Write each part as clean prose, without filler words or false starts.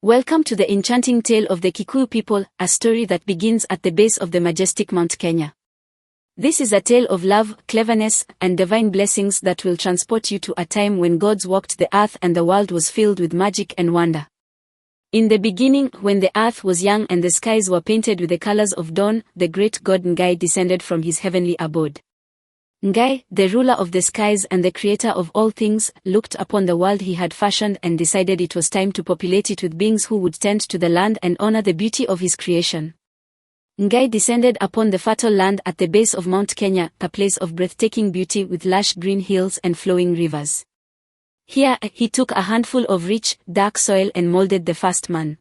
Welcome to the enchanting tale of the Kikuyu people, a story that begins at the base of the majestic Mount Kenya. This is a tale of love, cleverness, and divine blessings that will transport you to a time when gods walked the earth and the world was filled with magic and wonder. In the beginning, when the earth was young and the skies were painted with the colors of dawn, the great god Ngai descended from his heavenly abode. Ngai, the ruler of the skies and the creator of all things, looked upon the world he had fashioned and decided it was time to populate it with beings who would tend to the land and honor the beauty of his creation. Ngai descended upon the fertile land at the base of Mount Kenya, a place of breathtaking beauty with lush green hills and flowing rivers. Here, he took a handful of rich, dark soil and molded the first man.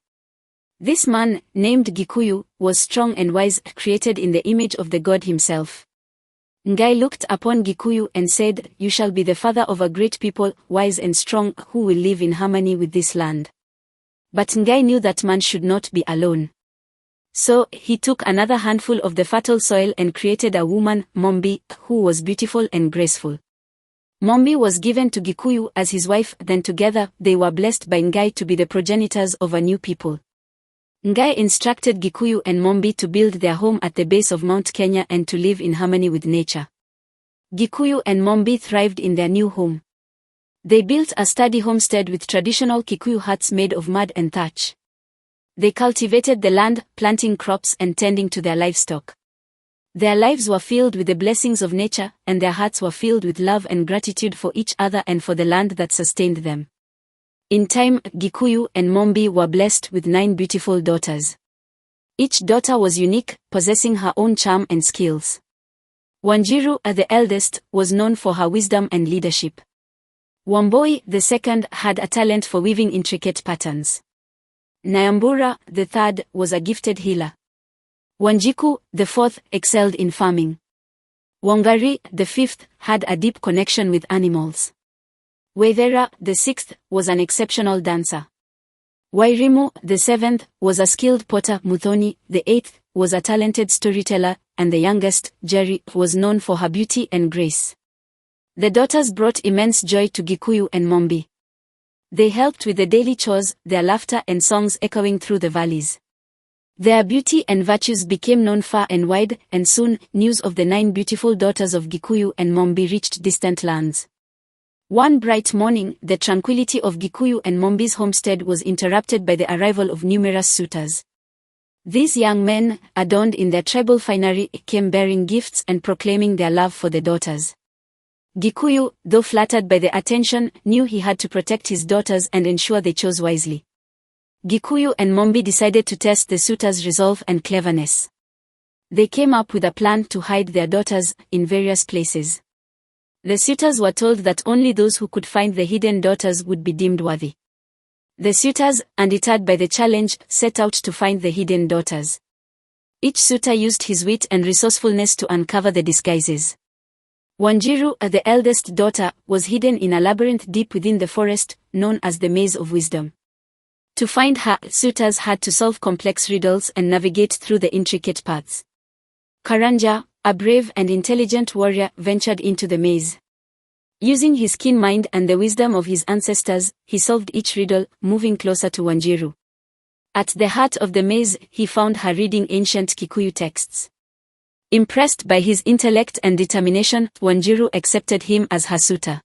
This man, named Gikuyu, was strong and wise, created in the image of the god himself. Ngai looked upon Gikuyu and said, "You shall be the father of a great people, wise and strong, who will live in harmony with this land." But Ngai knew that man should not be alone. So, he took another handful of the fertile soil and created a woman, Mumbi, who was beautiful and graceful. Mumbi was given to Gikuyu as his wife, then together, they were blessed by Ngai to be the progenitors of a new people. Ngai instructed Gikuyu and Mumbi to build their home at the base of Mount Kenya and to live in harmony with nature. Gikuyu and Mumbi thrived in their new home. They built a sturdy homestead with traditional Kikuyu huts made of mud and thatch. They cultivated the land, planting crops and tending to their livestock. Their lives were filled with the blessings of nature, and their hearts were filled with love and gratitude for each other and for the land that sustained them. In time, Gikuyu and Mumbi were blessed with 9 beautiful daughters. Each daughter was unique, possessing her own charm and skills. Wanjiru, the eldest, was known for her wisdom and leadership. Wamboi, the second, had a talent for weaving intricate patterns. Nyambura, the third, was a gifted healer. Wanjiku, the fourth, excelled in farming. Wangari, the fifth, had a deep connection with animals. Waithera, the sixth, was an exceptional dancer. Wairimu, the seventh, was a skilled potter. Muthoni, the eighth, was a talented storyteller, and the youngest, Jerry, was known for her beauty and grace. The daughters brought immense joy to Gikuyu and Mumbi. They helped with the daily chores, their laughter and songs echoing through the valleys. Their beauty and virtues became known far and wide, and soon, news of the 9 beautiful daughters of Gikuyu and Mumbi reached distant lands. One bright morning, the tranquility of Gikuyu and Mumbi's homestead was interrupted by the arrival of numerous suitors. These young men, adorned in their tribal finery, came bearing gifts and proclaiming their love for the daughters. Gikuyu, though flattered by the attention, knew he had to protect his daughters and ensure they chose wisely. Gikuyu and Mumbi decided to test the suitors' resolve and cleverness. They came up with a plan to hide their daughters in various places. The suitors were told that only those who could find the hidden daughters would be deemed worthy. The suitors, undeterred by the challenge, set out to find the hidden daughters. Each suitor used his wit and resourcefulness to uncover the disguises. Wanjiru, the eldest daughter, was hidden in a labyrinth deep within the forest, known as the Maze of Wisdom. To find her, suitors had to solve complex riddles and navigate through the intricate paths. Karanja, a brave and intelligent warrior, ventured into the maze. Using his keen mind and the wisdom of his ancestors, he solved each riddle, moving closer to Wanjiru. At the heart of the maze, he found her reading ancient Kikuyu texts. Impressed by his intellect and determination, Wanjiru accepted him as her suitor.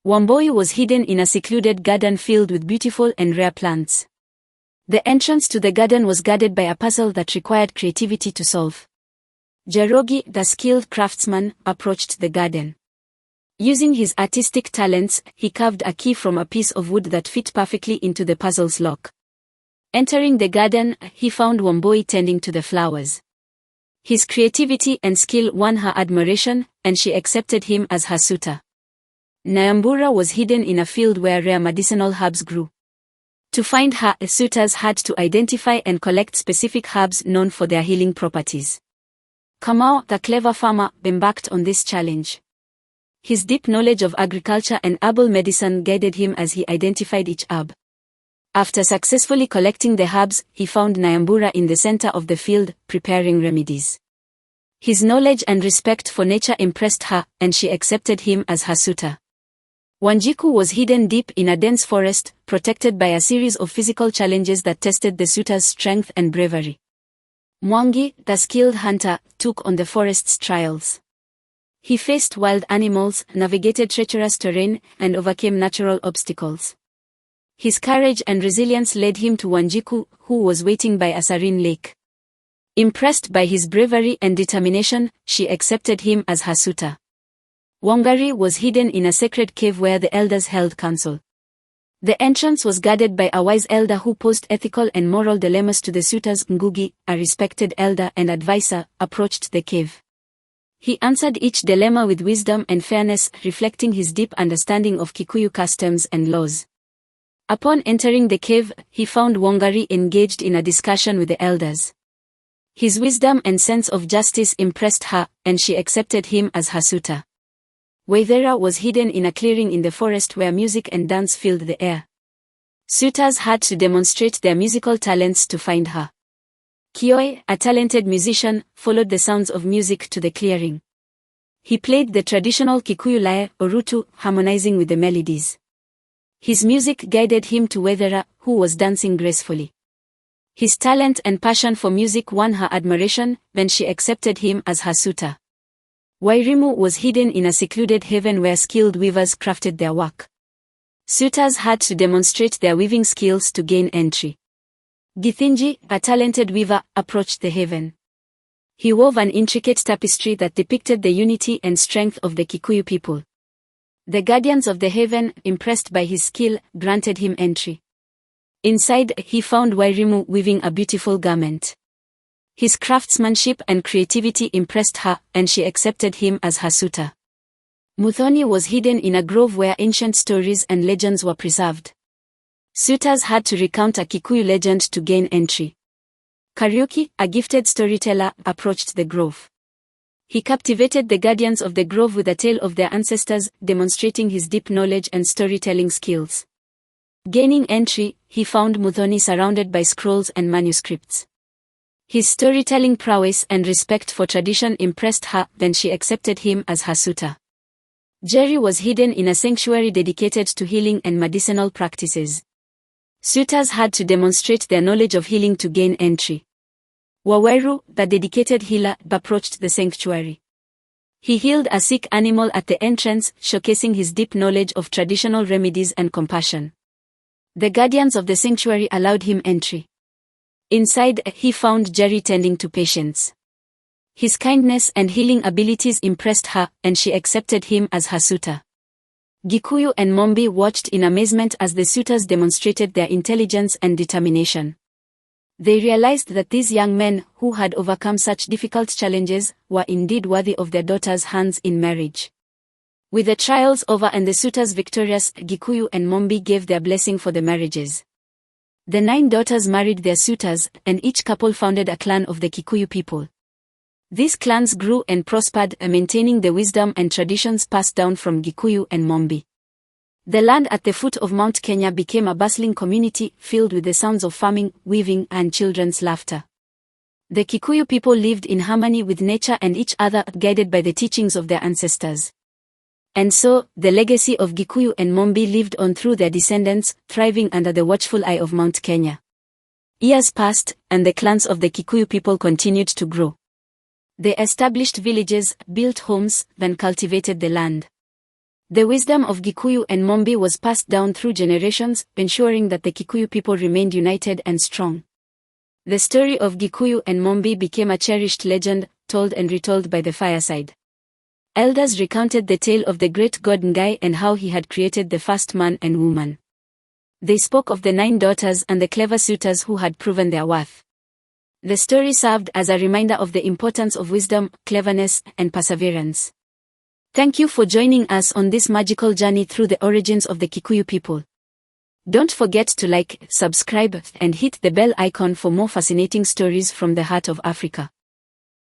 Wamboi was hidden in a secluded garden filled with beautiful and rare plants. The entrance to the garden was guarded by a puzzle that required creativity to solve. Jerogi, the skilled craftsman, approached the garden. Using his artistic talents, he carved a key from a piece of wood that fit perfectly into the puzzle's lock. Entering the garden, he found Wamboi tending to the flowers. His creativity and skill won her admiration, and she accepted him as her suitor. Nyambura was hidden in a field where rare medicinal herbs grew. To find her, suitors had to identify and collect specific herbs known for their healing properties. Kamau, the clever farmer, embarked on this challenge. His deep knowledge of agriculture and herbal medicine guided him as he identified each herb. After successfully collecting the herbs, he found Nyambura in the center of the field, preparing remedies. His knowledge and respect for nature impressed her, and she accepted him as her suitor. Wanjiku was hidden deep in a dense forest, protected by a series of physical challenges that tested the suitors' strength and bravery. Mwangi, the skilled hunter, took on the forest's trials. He faced wild animals, navigated treacherous terrain, and overcame natural obstacles. His courage and resilience led him to Wanjiku, who was waiting by a serene lake. Impressed by his bravery and determination, she accepted him as her suitor. Wangari was hidden in a sacred cave where the elders held council. The entrance was guarded by a wise elder who posed ethical and moral dilemmas to the suitors. Ngugi, a respected elder and advisor, approached the cave. He answered each dilemma with wisdom and fairness, reflecting his deep understanding of Kikuyu customs and laws. Upon entering the cave, he found Wangari engaged in a discussion with the elders. His wisdom and sense of justice impressed her, and she accepted him as her suitor. Waithera was hidden in a clearing in the forest where music and dance filled the air. Suitors had to demonstrate their musical talents to find her. Kioi, a talented musician, followed the sounds of music to the clearing. He played the traditional Kikuyu lyre, orutu, harmonizing with the melodies. His music guided him to Waithera, who was dancing gracefully. His talent and passion for music won her admiration, when she accepted him as her suitor. Wairimu was hidden in a secluded haven where skilled weavers crafted their work. Suitors had to demonstrate their weaving skills to gain entry. Githinji, a talented weaver, approached the haven. He wove an intricate tapestry that depicted the unity and strength of the Kikuyu people. The guardians of the haven, impressed by his skill, granted him entry. Inside, he found Wairimu weaving a beautiful garment. His craftsmanship and creativity impressed her, and she accepted him as her suitor. Muthoni was hidden in a grove where ancient stories and legends were preserved. Suitors had to recount a Kikuyu legend to gain entry. Kariuki, a gifted storyteller, approached the grove. He captivated the guardians of the grove with a tale of their ancestors, demonstrating his deep knowledge and storytelling skills. Gaining entry, he found Muthoni surrounded by scrolls and manuscripts. His storytelling prowess and respect for tradition impressed her, then she accepted him as her suitor. Jerry was hidden in a sanctuary dedicated to healing and medicinal practices. Suitors had to demonstrate their knowledge of healing to gain entry. Waweru, the dedicated healer, approached the sanctuary. He healed a sick animal at the entrance, showcasing his deep knowledge of traditional remedies and compassion. The guardians of the sanctuary allowed him entry. Inside, he found Jerry tending to patients. His kindness and healing abilities impressed her, and she accepted him as her suitor. Gikuyu and Mumbi watched in amazement as the suitors demonstrated their intelligence and determination. They realized that these young men, who had overcome such difficult challenges, were indeed worthy of their daughters' hands in marriage. With the trials over and the suitors victorious, Gikuyu and Mumbi gave their blessing for the marriages. The 9 daughters married their suitors, and each couple founded a clan of the Kikuyu people. These clans grew and prospered, maintaining the wisdom and traditions passed down from Gikuyu and Mumbi. The land at the foot of Mount Kenya became a bustling community, filled with the sounds of farming, weaving, and children's laughter. The Kikuyu people lived in harmony with nature and each other, guided by the teachings of their ancestors. And so, the legacy of Gikuyu and Mumbi lived on through their descendants, thriving under the watchful eye of Mount Kenya. Years passed, and the clans of the Kikuyu people continued to grow. They established villages, built homes, then cultivated the land. The wisdom of Gikuyu and Mumbi was passed down through generations, ensuring that the Kikuyu people remained united and strong. The story of Gikuyu and Mumbi became a cherished legend, told and retold by the fireside. Elders recounted the tale of the great god Ngai and how he had created the first man and woman. They spoke of the 9 daughters and the clever suitors who had proven their worth. The story served as a reminder of the importance of wisdom, cleverness, and perseverance. Thank you for joining us on this magical journey through the origins of the Kikuyu people. Don't forget to like, subscribe, and hit the bell icon for more fascinating stories from the heart of Africa.